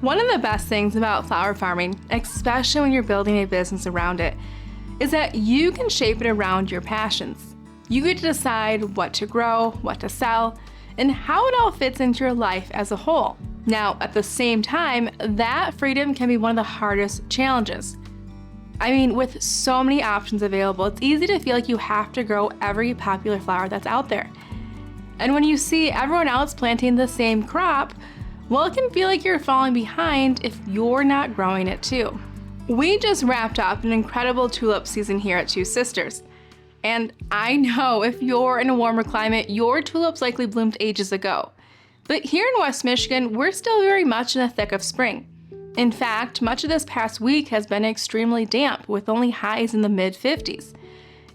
One of the best things about flower farming, especially when you're building a business around it, is that you can shape it around your passions. You get to decide what to grow, what to sell, and how it all fits into your life as a whole. Now, at the same time, that freedom can be one of the hardest challenges. I mean, with so many options available, it's easy to feel like you have to grow every popular flower that's out there. And when you see everyone else planting the same crop, well, it can feel like you're falling behind if you're not growing it too. We just wrapped up an incredible tulip season here at Two Sisters. And I know if you're in a warmer climate, your tulips likely bloomed ages ago. But here in West Michigan, we're still very much in the thick of spring. In fact, much of this past week has been extremely damp with only highs in the mid-50s.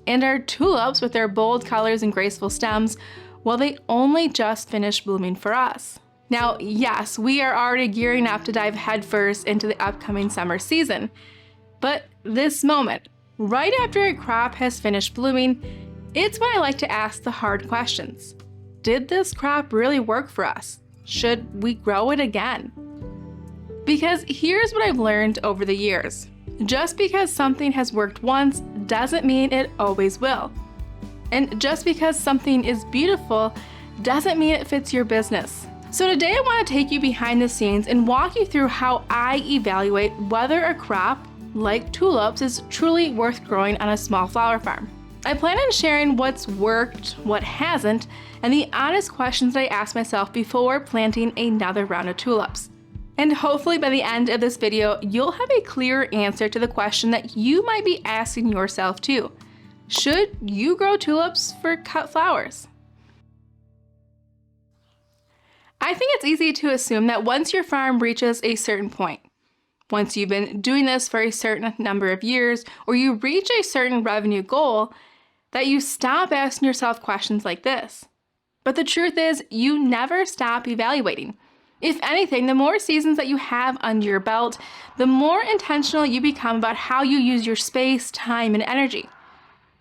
And our tulips, with their bold colors and graceful stems, well, they only just finished blooming for us. Now, yes, we are already gearing up to dive headfirst into the upcoming summer season. But this moment, right after a crop has finished blooming, it's when I like to ask the hard questions. Did this crop really work for us? Should we grow it again? Because here's what I've learned over the years. Just because something has worked once doesn't mean it always will. And just because something is beautiful doesn't mean it fits your business. So today I want to take you behind the scenes and walk you through how I evaluate whether a crop, like tulips, is truly worth growing on a small flower farm. I plan on sharing what's worked, what hasn't, and the honest questions that I ask myself before planting another round of tulips. And hopefully by the end of this video, you'll have a clear answer to the question that you might be asking yourself too. Should you grow tulips for cut flowers? I think it's easy to assume that once your farm reaches a certain point, once you've been doing this for a certain number of years, or you reach a certain revenue goal, that you stop asking yourself questions like this. But the truth is, you never stop evaluating. If anything, the more seasons that you have under your belt, the more intentional you become about how you use your space, time, and energy.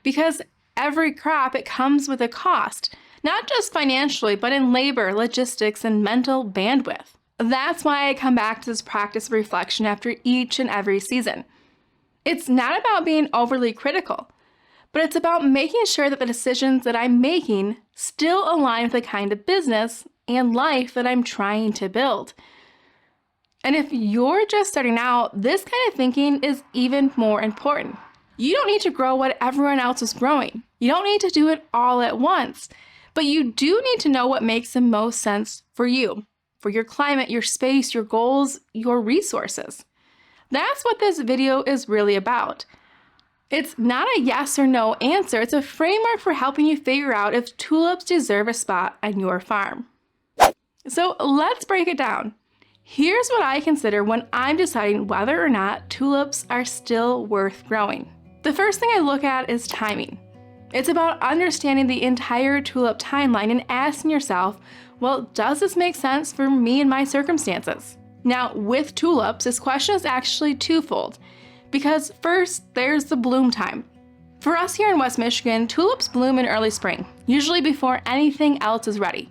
Because every crop, it comes with a cost. Not just financially, but in labor, logistics, and mental bandwidth. That's why I come back to this practice of reflection after each and every season. It's not about being overly critical, but it's about making sure that the decisions that I'm making still align with the kind of business and life that I'm trying to build. And if you're just starting out, this kind of thinking is even more important. You don't need to grow what everyone else is growing. You don't need to do it all at once. But you do need to know what makes the most sense for you, for your climate, your space, your goals, your resources. That's what this video is really about. It's not a yes or no answer. It's a framework for helping you figure out if tulips deserve a spot on your farm. So let's break it down. Here's what I consider when I'm deciding whether or not tulips are still worth growing. The first thing I look at is timing. It's about understanding the entire tulip timeline and asking yourself, well, does this make sense for me and my circumstances? Now, with tulips, this question is actually twofold. Because first, there's the bloom time. For us here in West Michigan, tulips bloom in early spring, usually before anything else is ready.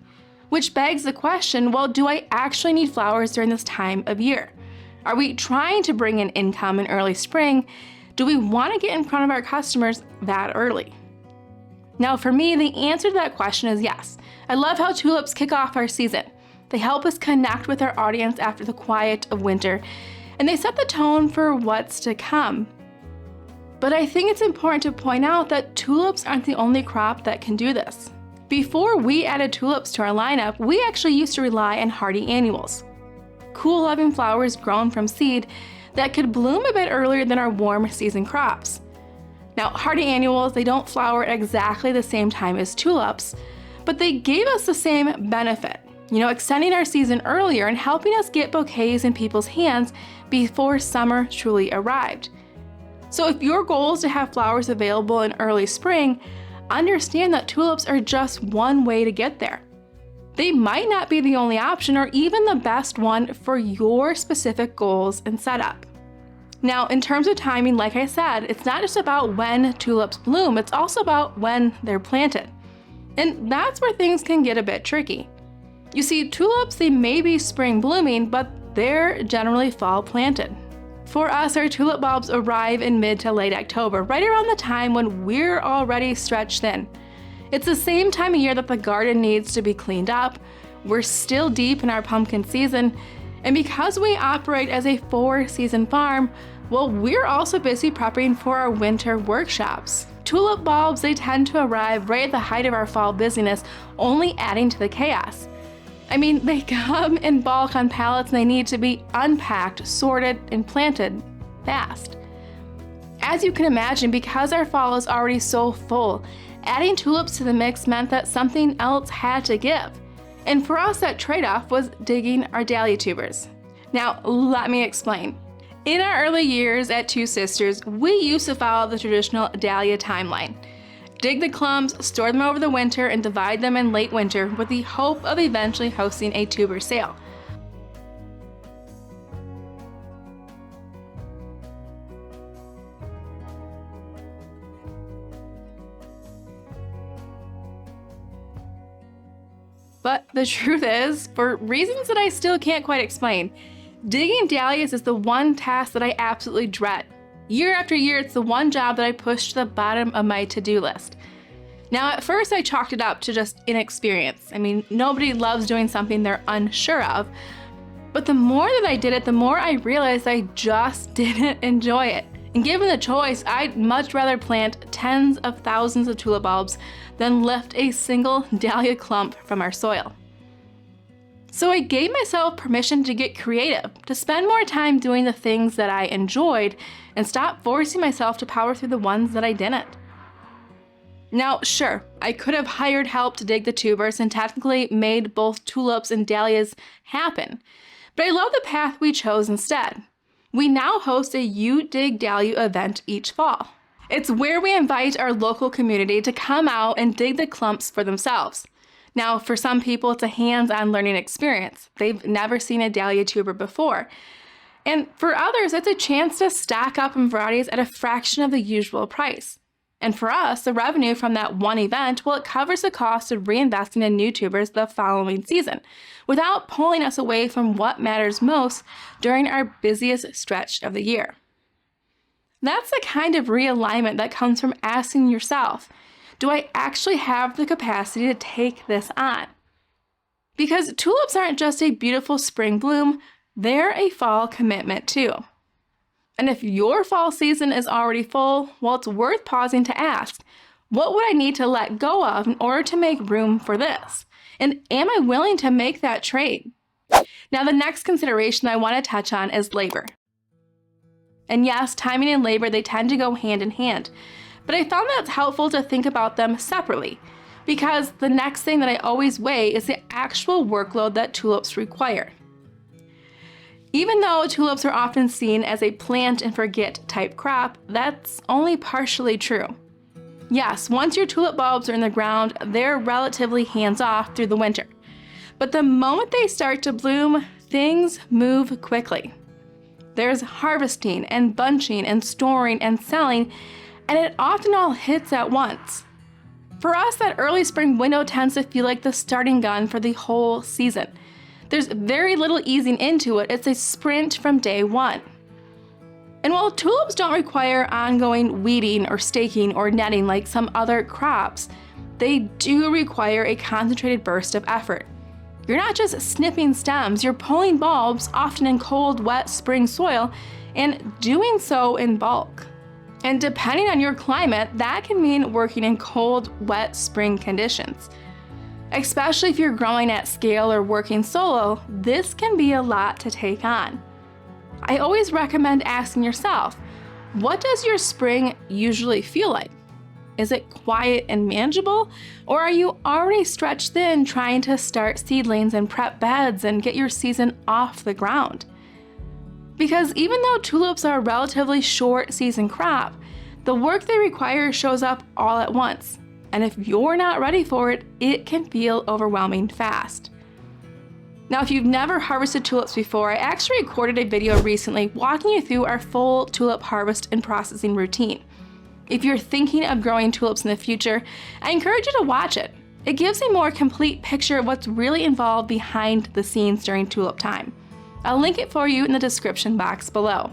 Which begs the question, well, do I actually need flowers during this time of year? Are we trying to bring in income in early spring? Do we want to get in front of our customers that early? Now for me, the answer to that question is yes. I love how tulips kick off our season. They help us connect with our audience after the quiet of winter, and they set the tone for what's to come. But I think it's important to point out that tulips aren't the only crop that can do this. Before we added tulips to our lineup, we actually used to rely on hardy annuals. Cool loving flowers grown from seed that could bloom a bit earlier than our warm season crops. Now, hardy annuals, they don't flower at exactly the same time as tulips, but they gave us the same benefit, extending our season earlier and helping us get bouquets in people's hands before summer truly arrived. So if your goal is to have flowers available in early spring, understand that tulips are just one way to get there. They might not be the only option or even the best one for your specific goals and setup. Now, in terms of timing, like I said, it's not just about when tulips bloom, it's also about when they're planted. And that's where things can get a bit tricky. You see, tulips, they may be spring blooming, but they're generally fall planted. For us, our tulip bulbs arrive in mid to late October, right around the time when we're already stretched thin. It's the same time of year that the garden needs to be cleaned up. We're still deep in our pumpkin season, and because we operate as a 4-season farm, well, we're also busy prepping for our winter workshops. Tulip bulbs, they tend to arrive right at the height of our fall busyness, only adding to the chaos. I mean, they come in bulk on pallets and they need to be unpacked, sorted, and planted fast. As you can imagine, because our fall is already so full, adding tulips to the mix meant that something else had to give. And for us, that trade-off was digging our dahlia tubers. Now, let me explain. In our early years at Two Sisters, we used to follow the traditional dahlia timeline. Dig the clumps, store them over the winter, and divide them in late winter with the hope of eventually hosting a tuber sale. But the truth is, for reasons that I still can't quite explain, digging dahlias is the one task that I absolutely dread. Year after year, it's the one job that I push to the bottom of my to-do list. Now, at first, I chalked it up to just inexperience. I mean, nobody loves doing something they're unsure of. But the more that I did it, the more I realized I just didn't enjoy it. And given the choice, I'd much rather plant tens of thousands of tulip bulbs than lift a single dahlia clump from our soil. So I gave myself permission to get creative, to spend more time doing the things that I enjoyed, and stop forcing myself to power through the ones that I didn't. Now, sure, I could have hired help to dig the tubers and technically made both tulips and dahlias happen, but I love the path we chose instead. We now host a You Dig Dahlia event each fall. It's where we invite our local community to come out and dig the clumps for themselves. Now, for some people, it's a hands-on learning experience. They've never seen a dahlia tuber before. And for others, it's a chance to stock up on varieties at a fraction of the usual price. And for us, the revenue from that one event, well, it covers the cost of reinvesting in new tubers the following season, without pulling us away from what matters most during our busiest stretch of the year. That's the kind of realignment that comes from asking yourself, do I actually have the capacity to take this on? Because tulips aren't just a beautiful spring bloom, they're a fall commitment too. And if your fall season is already full, well, it's worth pausing to ask, what would I need to let go of in order to make room for this? And am I willing to make that trade? Now, the next consideration I want to touch on is labor. And yes, timing and labor, they tend to go hand in hand. But I found that it's helpful to think about them separately, because the next thing that I always weigh is the actual workload that tulips require. Even though tulips are often seen as a plant and forget type crop, that's only partially true. Yes, once your tulip bulbs are in the ground, they're relatively hands-off through the winter. But the moment they start to bloom, things move quickly. There's harvesting and bunching and storing and selling, and it often all hits at once. For us, that early spring window tends to feel like the starting gun for the whole season. There's very little easing into it. It's a sprint from day one. And while tulips don't require ongoing weeding or staking or netting like some other crops, they do require a concentrated burst of effort. You're not just snipping stems, you're pulling bulbs, often in cold, wet spring soil, and doing so in bulk. And depending on your climate, that can mean working in cold, wet spring conditions. Especially if you're growing at scale or working solo, this can be a lot to take on. I always recommend asking yourself, what does your spring usually feel like? Is it quiet and manageable? Or are you already stretched thin trying to start seedlings and prep beds and get your season off the ground? Because even though tulips are a relatively short season crop, the work they require shows up all at once. And if you're not ready for it, it can feel overwhelming fast. Now, if you've never harvested tulips before, I actually recorded a video recently walking you through our full tulip harvest and processing routine. If you're thinking of growing tulips in the future, I encourage you to watch it. It gives a more complete picture of what's really involved behind the scenes during tulip time. I'll link it for you in the description box below.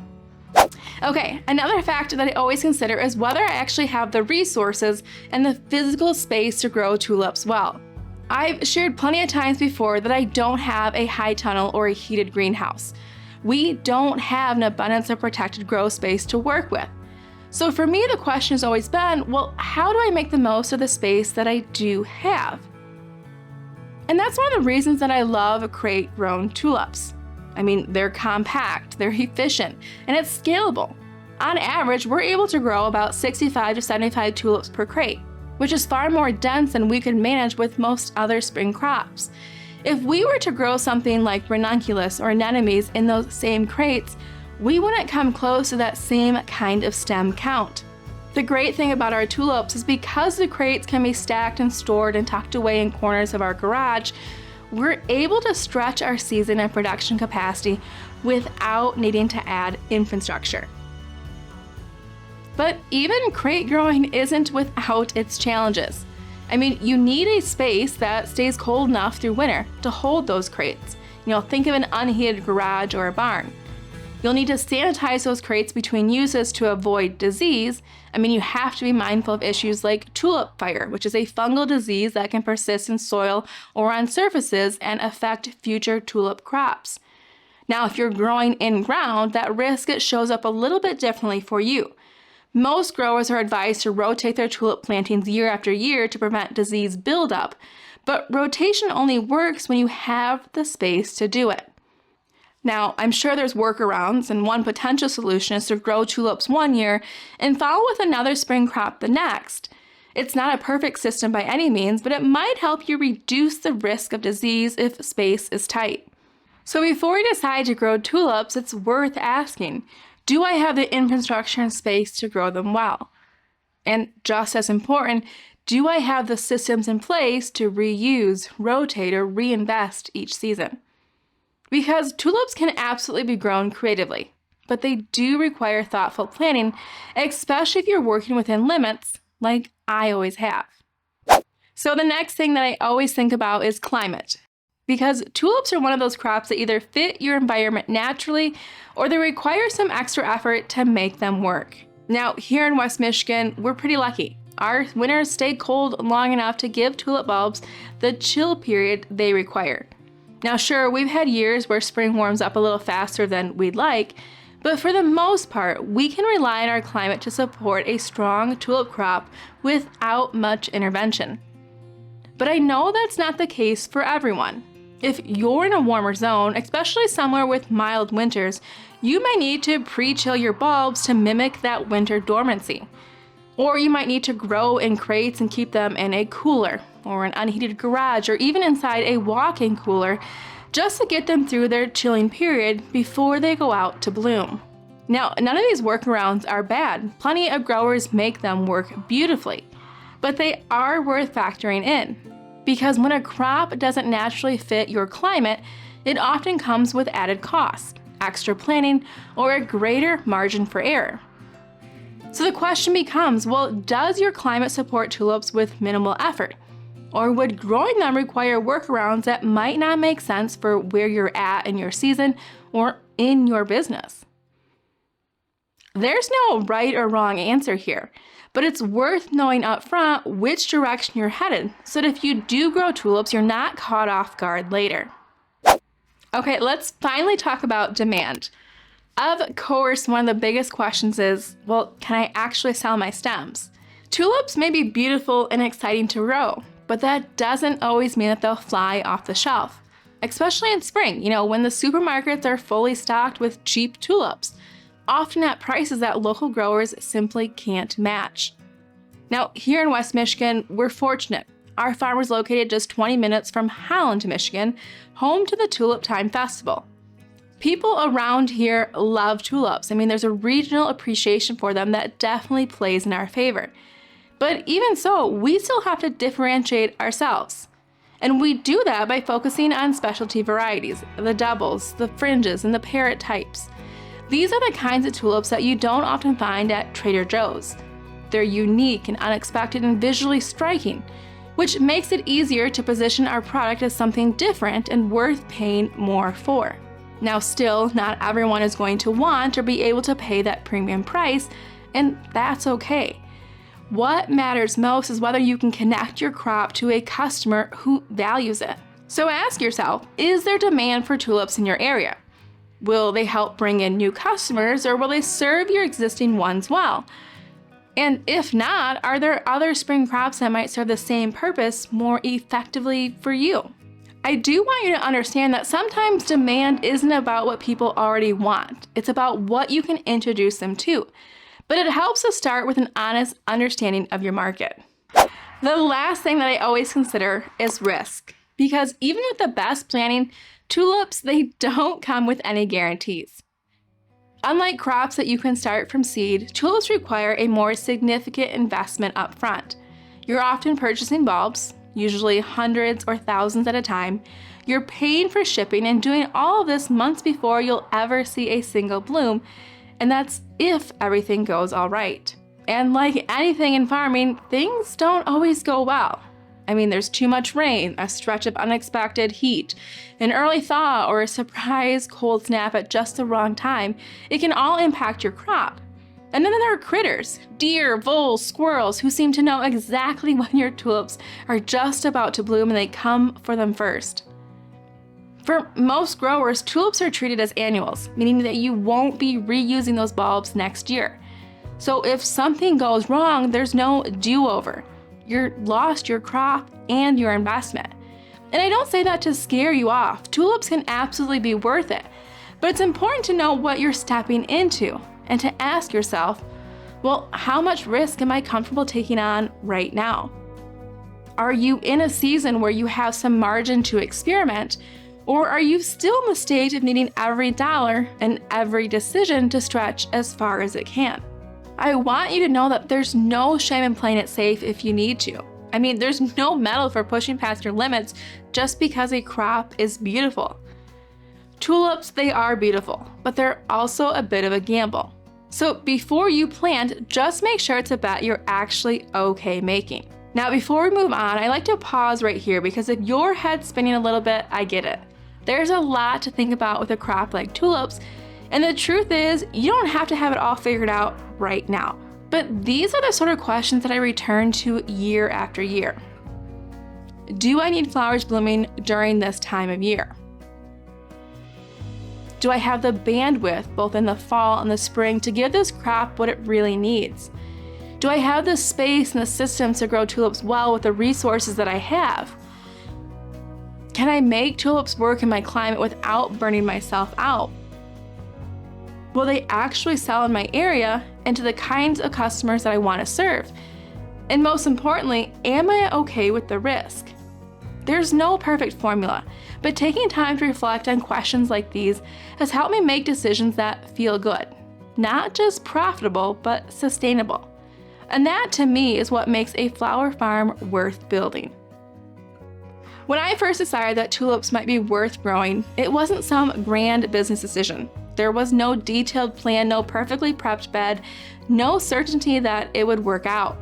Okay, another factor that I always consider is whether I actually have the resources and the physical space to grow tulips well. I've shared plenty of times before that I don't have a high tunnel or a heated greenhouse. We don't have an abundance of protected grow space to work with. So for me, the question has always been, well, how do I make the most of the space that I do have? And that's one of the reasons that I love crate-grown tulips. I mean, they're compact, they're efficient, and it's scalable. On average, we're able to grow about 65 to 75 tulips per crate, which is far more dense than we could manage with most other spring crops. If we were to grow something like ranunculus or anemones in those same crates, we wouldn't come close to that same kind of stem count. The great thing about our tulips is because the crates can be stacked and stored and tucked away in corners of our garage, we're able to stretch our season and production capacity without needing to add infrastructure. But even crate growing isn't without its challenges. I mean, you need a space that stays cold enough through winter to hold those crates. Think of an unheated garage or a barn. You'll need to sanitize those crates between uses to avoid disease. You have to be mindful of issues like tulip fire, which is a fungal disease that can persist in soil or on surfaces and affect future tulip crops. Now, if you're growing in ground, that risk shows up a little bit differently for you. Most growers are advised to rotate their tulip plantings year after year to prevent disease buildup, but rotation only works when you have the space to do it. Now, I'm sure there's workarounds, and one potential solution is to grow tulips one year and follow with another spring crop the next. It's not a perfect system by any means, but it might help you reduce the risk of disease if space is tight. So before you decide to grow tulips, it's worth asking, do I have the infrastructure and space to grow them well? And just as important, do I have the systems in place to reuse, rotate, or reinvest each season? Because tulips can absolutely be grown creatively, but they do require thoughtful planning, especially if you're working within limits like I always have. So the next thing that I always think about is climate, because tulips are one of those crops that either fit your environment naturally or they require some extra effort to make them work. Now, here in West Michigan, we're pretty lucky. Our winters stay cold long enough to give tulip bulbs the chill period they require. Now sure, we've had years where spring warms up a little faster than we'd like, but for the most part, we can rely on our climate to support a strong tulip crop without much intervention. But I know that's not the case for everyone. If you're in a warmer zone, especially somewhere with mild winters, you might need to pre-chill your bulbs to mimic that winter dormancy. Or you might need to grow in crates and keep them in a cooler, or an unheated garage, or even inside a walk-in cooler, just to get them through their chilling period before they go out to bloom. Now, none of these workarounds are bad. Plenty of growers make them work beautifully, but they are worth factoring in, because when a crop doesn't naturally fit your climate, it often comes with added costs, extra planning, or a greater margin for error. So the question becomes, well, does your climate support tulips with minimal effort? Or would growing them require workarounds that might not make sense for where you're at in your season or in your business? There's no right or wrong answer here, but it's worth knowing up front which direction you're headed, so that if you do grow tulips, you're not caught off guard later. Okay, let's finally talk about demand. Of course, one of the biggest questions is, well, can I actually sell my stems? Tulips may be beautiful and exciting to grow, but that doesn't always mean that they'll fly off the shelf, especially in spring, when the supermarkets are fully stocked with cheap tulips, often at prices that local growers simply can't match. Now, here in West Michigan, we're fortunate. Our farm is located just 20 minutes from Holland, Michigan, home to the Tulip Time Festival. People around here love tulips. There's a regional appreciation for them that definitely plays in our favor. But even so, we still have to differentiate ourselves. And we do that by focusing on specialty varieties, the doubles, the fringes, and the parrot types. These are the kinds of tulips that you don't often find at Trader Joe's. They're unique and unexpected and visually striking, which makes it easier to position our product as something different and worth paying more for. Now still, not everyone is going to want or be able to pay that premium price, and that's okay. What matters most is whether you can connect your crop to a customer who values it. So ask yourself, is there demand for tulips in your area? Will they help bring in new customers, or will they serve your existing ones well? And if not, are there other spring crops that might serve the same purpose more effectively for you? I do want you to understand that sometimes demand isn't about what people already want. It's about what you can introduce them to. But it helps to start with an honest understanding of your market. The last thing that I always consider is risk. Because even with the best planning, tulips, they don't come with any guarantees. Unlike crops that you can start from seed, tulips require a more significant investment up front. You're often purchasing bulbs, usually hundreds or thousands at a time. You're paying for shipping and doing all of this months before you'll ever see a single bloom, and that's if everything goes all right. And like anything in farming, things don't always go well. I mean, there's too much rain, a stretch of unexpected heat, an early thaw, or a surprise cold snap at just the wrong time. It can all impact your crop. And then there are critters, deer, voles, squirrels, who seem to know exactly when your tulips are just about to bloom and they come for them first. For most growers, tulips are treated as annuals, meaning that you won't be reusing those bulbs next year. So if something goes wrong, there's no do-over. You're lost your crop and your investment. And I don't say that to scare you off. Tulips can absolutely be worth it. But it's important to know what you're stepping into and to ask yourself, well, how much risk am I comfortable taking on right now? Are you in a season where you have some margin to experiment, or are you still in the stage of needing every dollar and every decision to stretch as far as it can? I want you to know that there's no shame in playing it safe if you need to. I mean, there's no medal for pushing past your limits just because a crop is beautiful. Tulips, they are beautiful, but they're also a bit of a gamble. So before you plant, just make sure it's a bet you're actually okay making. Now, before we move on, I like to pause right here because if your head's spinning a little bit, I get it. There's a lot to think about with a crop like tulips, and the truth is, you don't have to have it all figured out right now. But these are the sort of questions that I return to year after year. Do I need flowers blooming during this time of year? Do I have the bandwidth both in the fall and the spring to give this crop what it really needs? Do I have the space and the systems to grow tulips well with the resources that I have? Can I make tulips work in my climate without burning myself out? Will they actually sell in my area and to the kinds of customers that I want to serve? And most importantly, am I okay with the risk? There's no perfect formula, but taking time to reflect on questions like these has helped me make decisions that feel good, not just profitable, but sustainable. And that to me is what makes a flower farm worth building. When I first decided that tulips might be worth growing, it wasn't some grand business decision. There was no detailed plan, no perfectly prepped bed, no certainty that it would work out.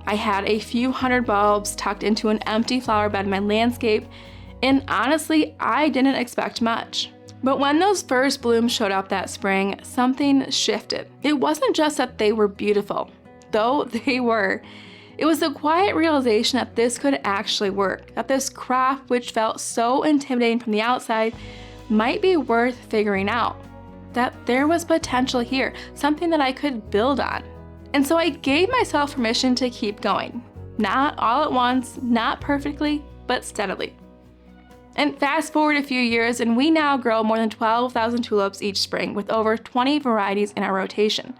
I had a few hundred bulbs tucked into an empty flower bed in my landscape, and honestly, I didn't expect much. But when those first blooms showed up that spring, something shifted. It wasn't just that they were beautiful, though they were. It was the quiet realization that this could actually work, that this crop, which felt so intimidating from the outside, might be worth figuring out, that there was potential here, something that I could build on. And so I gave myself permission to keep going. Not all at once, not perfectly, but steadily. And fast forward a few years, and we now grow more than 12,000 tulips each spring with over 20 varieties in our rotation.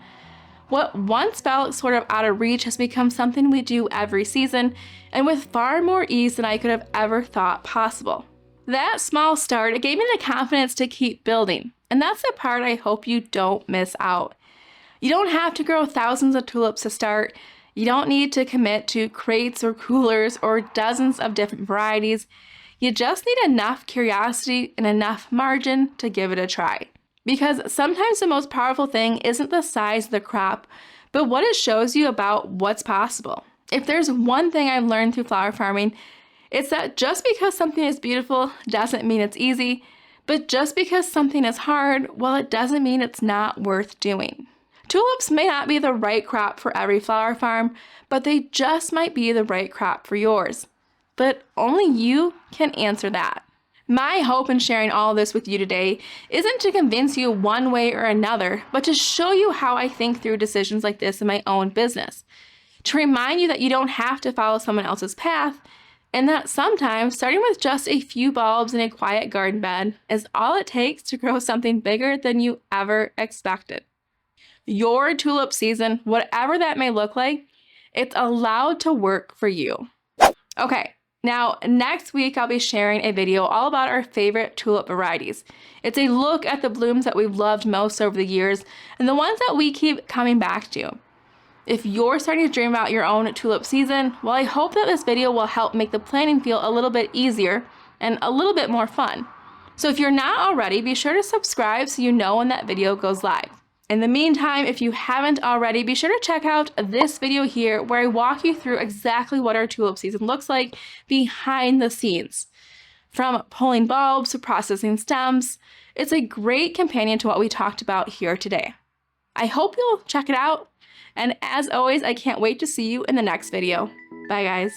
What once felt sort of out of reach has become something we do every season, and with far more ease than I could have ever thought possible. That small start, it gave me the confidence to keep building, and that's the part I hope you don't miss out. You don't have to grow thousands of tulips to start. You don't need to commit to crates or coolers or dozens of different varieties. You just need enough curiosity and enough margin to give it a try. Because sometimes the most powerful thing isn't the size of the crop, but what it shows you about what's possible. If there's one thing I've learned through flower farming, it's that just because something is beautiful doesn't mean it's easy, But just because something is hard, well, it doesn't mean it's not worth doing. Tulips may not be the right crop for every flower farm, but they just might be the right crop for yours. But only you can answer that. My hope in sharing all this with you today isn't to convince you one way or another, but to show you how I think through decisions like this in my own business. To remind you that you don't have to follow someone else's path, and that sometimes starting with just a few bulbs in a quiet garden bed is all it takes to grow something bigger than you ever expected. Your tulip season, whatever that may look like, it's allowed to work for you. Okay, now next week I'll be sharing a video all about our favorite tulip varieties. It's a look at the blooms that we've loved most over the years and the ones that we keep coming back to. If you're starting to dream about your own tulip season, well, I hope that this video will help make the planning feel a little bit easier and a little bit more fun. So if you're not already, be sure to subscribe so you know when that video goes live. In the meantime, if you haven't already, be sure to check out this video here where I walk you through exactly what our tulip season looks like behind the scenes. From pulling bulbs to processing stems, it's a great companion to what we talked about here today. I hope you'll check it out. And as always, I can't wait to see you in the next video. Bye, guys.